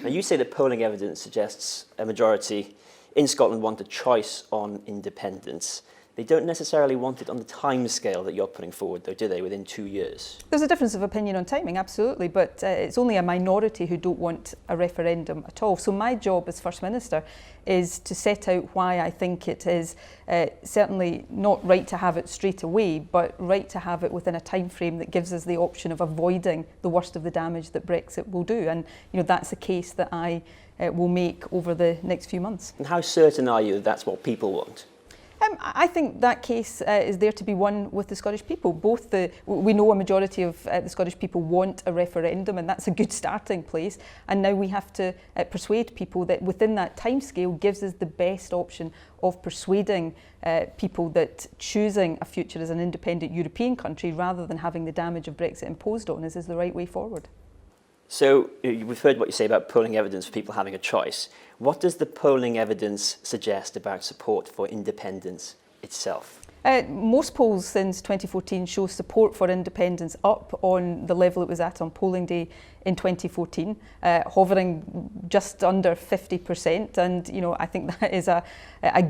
Now, you say that polling evidence suggests a majority in Scotland want a choice on independence. They don't necessarily want it on the timescale that you're putting forward, though, do they, within 2 years? There's a difference of opinion on timing, absolutely, but it's only a minority who don't want a referendum at all. So my job as First Minister is to set out why I think it is certainly not right to have it straight away, but right to have it within a time frame that gives us the option of avoiding the worst of the damage that Brexit will do. And that's a case that I will make over the next few months. And how certain are you that that's what people want? I think that case is there to be won with the Scottish people. We know a majority of the Scottish people want a referendum, and that's a good starting place. And now we have to persuade people that within that timescale gives us the best option of persuading people that choosing a future as an independent European country rather than having the damage of Brexit imposed on us is the right way forward. So we've heard what you say about polling evidence for people having a choice. What does the polling evidence suggest about support for independence itself? Most polls since 2014 show support for independence up on the level it was at on polling day in 2014, hovering just under 50%. And I think that is a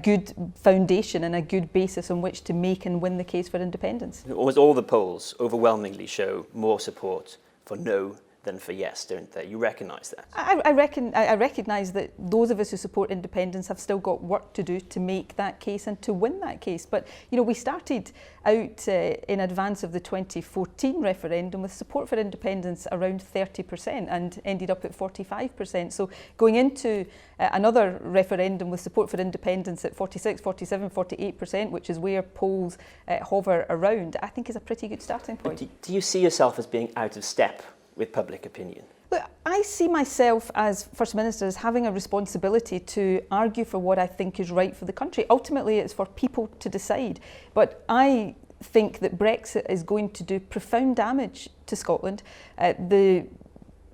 good foundation and a good basis on which to make and win the case for independence. Almost all the polls overwhelmingly show more support for no than for yes, don't they? You recognise that? I recognise that those of us who support independence have still got work to do to make that case and to win that case. But we started out in advance of the 2014 referendum with support for independence around 30% and ended up at 45%. So going into another referendum with support for independence at 46, 47, 48%, which is where polls hover around, I think is a pretty good starting point. Do you see yourself as being out of step with public opinion? Look, I see myself as First Minister as having a responsibility to argue for what I think is right for the country. Ultimately, it's for people to decide. But I think that Brexit is going to do profound damage to Scotland. The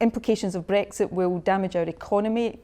implications of Brexit will damage our economy,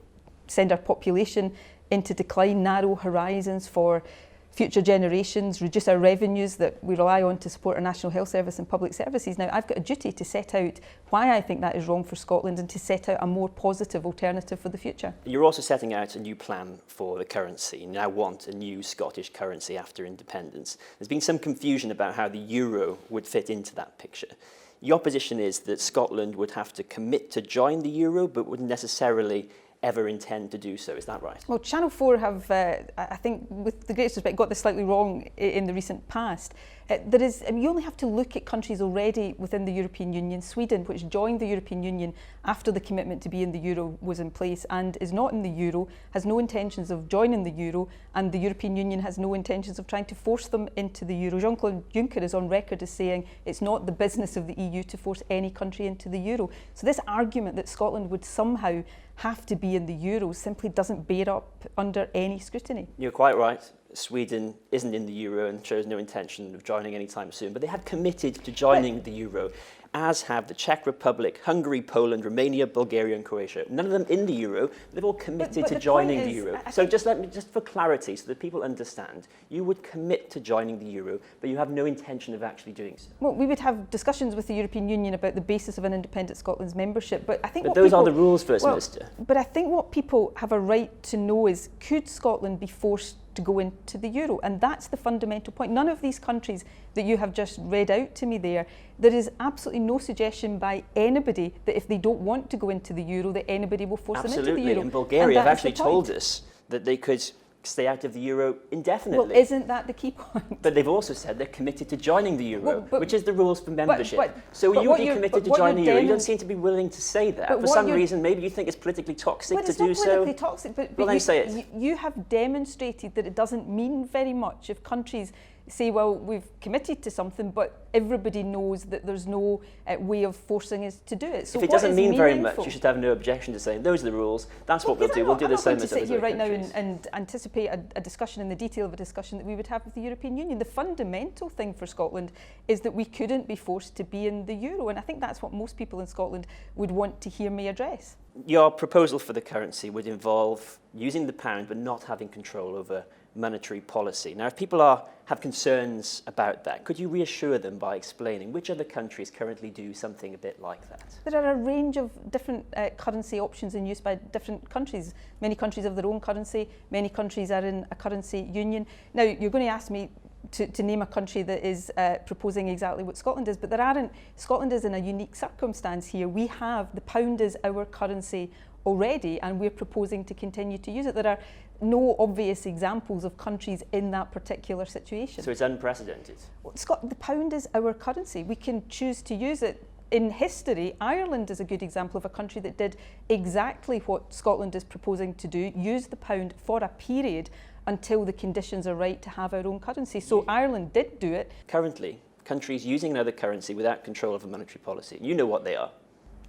send our population into decline, narrow horizons for future generations, reduce our revenues that we rely on to support our National Health Service and public services. Now, I've got a duty to set out why I think that is wrong for Scotland and to set out a more positive alternative for the future. You're also setting out a new plan for the currency. You now want a new Scottish currency after independence. There's been some confusion about how the euro would fit into that picture. Your position is that Scotland would have to commit to join the euro, but wouldn't necessarily ever intend to do so. Is that right? Well, Channel 4 have, I think, with the greatest respect, got this slightly wrong in the recent past. You only have to look at countries already within the European Union. Sweden, which joined the European Union after the commitment to be in the euro was in place and is not in the euro, has no intentions of joining the euro, and the European Union has no intentions of trying to force them into the euro. Jean-Claude Juncker is on record as saying it's not the business of the EU to force any country into the euro. So this argument that Scotland would somehow have to be in the euro simply doesn't bear up under any scrutiny. You're quite right. Sweden isn't in the euro and shows no intention of joining anytime soon, but they have committed to joining the euro, as have the Czech Republic, Hungary, Poland, Romania, Bulgaria and Croatia. None of them in the euro, they've all committed to joining the euro. So just for clarity, so that people understand, you would commit to joining the euro, but you have no intention of actually doing so. Well, we would have discussions with the European Union about the basis of an independent Scotland's membership, but I think those are the rules, First Minister. But I think what people have a right to know is, could Scotland be forced to go into the euro? And that's the fundamental point. None of these countries that you have just read out to me there is absolutely no suggestion by anybody that if they don't want to go into the euro, that anybody will force them into the euro. Absolutely, and Bulgaria have actually told us that they could stay out of the euro indefinitely. Well, isn't that the key point? But they've also said they're committed to joining the euro, which is the rules for membership. So you would be committed to join the euro. You don't seem to be willing to say that. For some reason, maybe you think it's politically toxic to do so. It's not politically toxic, but then say it. You have demonstrated that it doesn't mean very much if countries say, well, we've committed to something, but everybody knows that there's no way of forcing us to do it. So if it doesn't mean very much, you should have no objection to saying, those are the rules, that's what we'll do. We'll do the same as other countries. I'm not going to sit here right now and anticipate a discussion in the detail of a discussion that we would have with the European Union. The fundamental thing for Scotland is that we couldn't be forced to be in the euro, and I think that's what most people in Scotland would want to hear me address. Your proposal for the currency would involve using the pound but not having control over monetary policy. Now, if people have concerns about that, could you reassure them by explaining which other countries currently do something a bit like that? There are a range of different currency options in use by different countries. Many countries have their own currency, many countries are in a currency union. Now, you're going to ask me to name a country that is proposing exactly what Scotland is, but there aren't. Scotland is in a unique circumstance here. We have, the pound is our currency already, and we're proposing to continue to use it. There are no obvious examples of countries in that particular situation. So it's unprecedented? The pound is our currency. We can choose to use it. In history, Ireland is a good example of a country that did exactly what Scotland is proposing to do, use the pound for a period until the conditions are right to have our own currency. So Ireland did do it. Currently, countries using another currency without control of a monetary policy, you know what they are.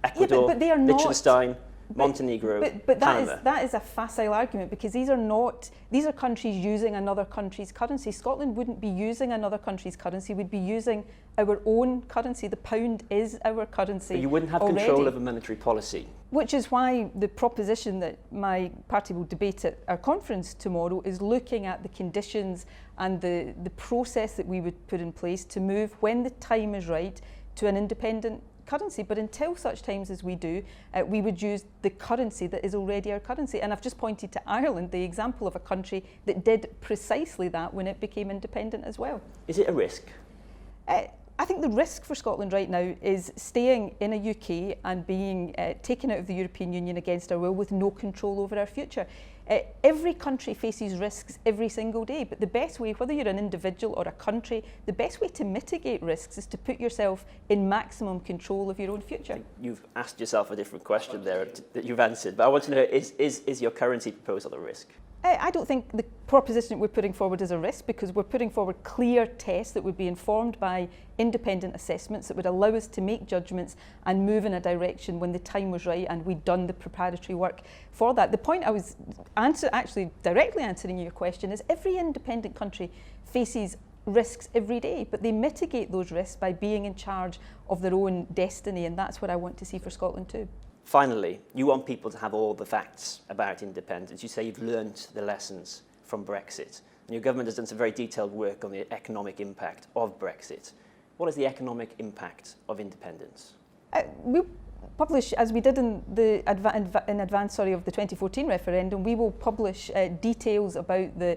Ecuador, but they are not, Liechtenstein, Montenegro, but Panama. that is a facile argument, because these are countries using another country's currency. Scotland wouldn't be using another country's currency, we'd be using our own currency. The pound is our currency. But you wouldn't have already. Control of a monetary policy. Which is why the proposition that my party will debate at our conference tomorrow is looking at the conditions and the process that we would put in place to move, when the time is right, to an independent currency. But until such times as we do, we would use the currency that is already our currency. And I've just pointed to Ireland, the example of a country that did precisely that when it became independent as well. Is it a risk? I think the risk for Scotland right now is staying in a UK and being taken out of the European Union against our will with no control over our future. Every country faces risks every single day, but the best way, whether you're an individual or a country, the best way to mitigate risks is to put yourself in maximum control of your own future. You've asked yourself a different question there that you've answered, but I want to know, is your currency proposal a risk? I don't think the proposition we're putting forward is a risk, because we're putting forward clear tests that would be informed by independent assessments that would allow us to make judgments and move in a direction when the time was right and we'd done the preparatory work for that. The point I was actually directly answering your question is every independent country faces risks every day, but they mitigate those risks by being in charge of their own destiny, and that's what I want to see for Scotland too. Finally, you want people to have all the facts about independence. You say you've learnt the lessons from Brexit, and your government has done some very detailed work on the economic impact of Brexit. What is the economic impact of independence? We publish, as we did in advance of the 2014 referendum, we will publish details about the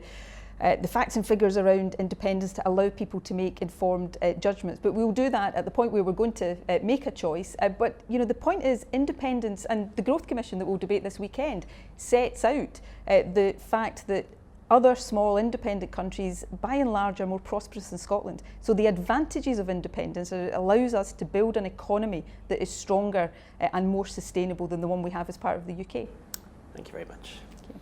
facts and figures around independence to allow people to make informed judgments. But we will do that at the point where we're going to make a choice. But the point is, independence, and the Growth Commission that we'll debate this weekend sets out the fact that other small independent countries, by and large, are more prosperous than Scotland. So the advantages of independence allows us to build an economy that is stronger and more sustainable than the one we have as part of the UK. Thank you very much. Thank you.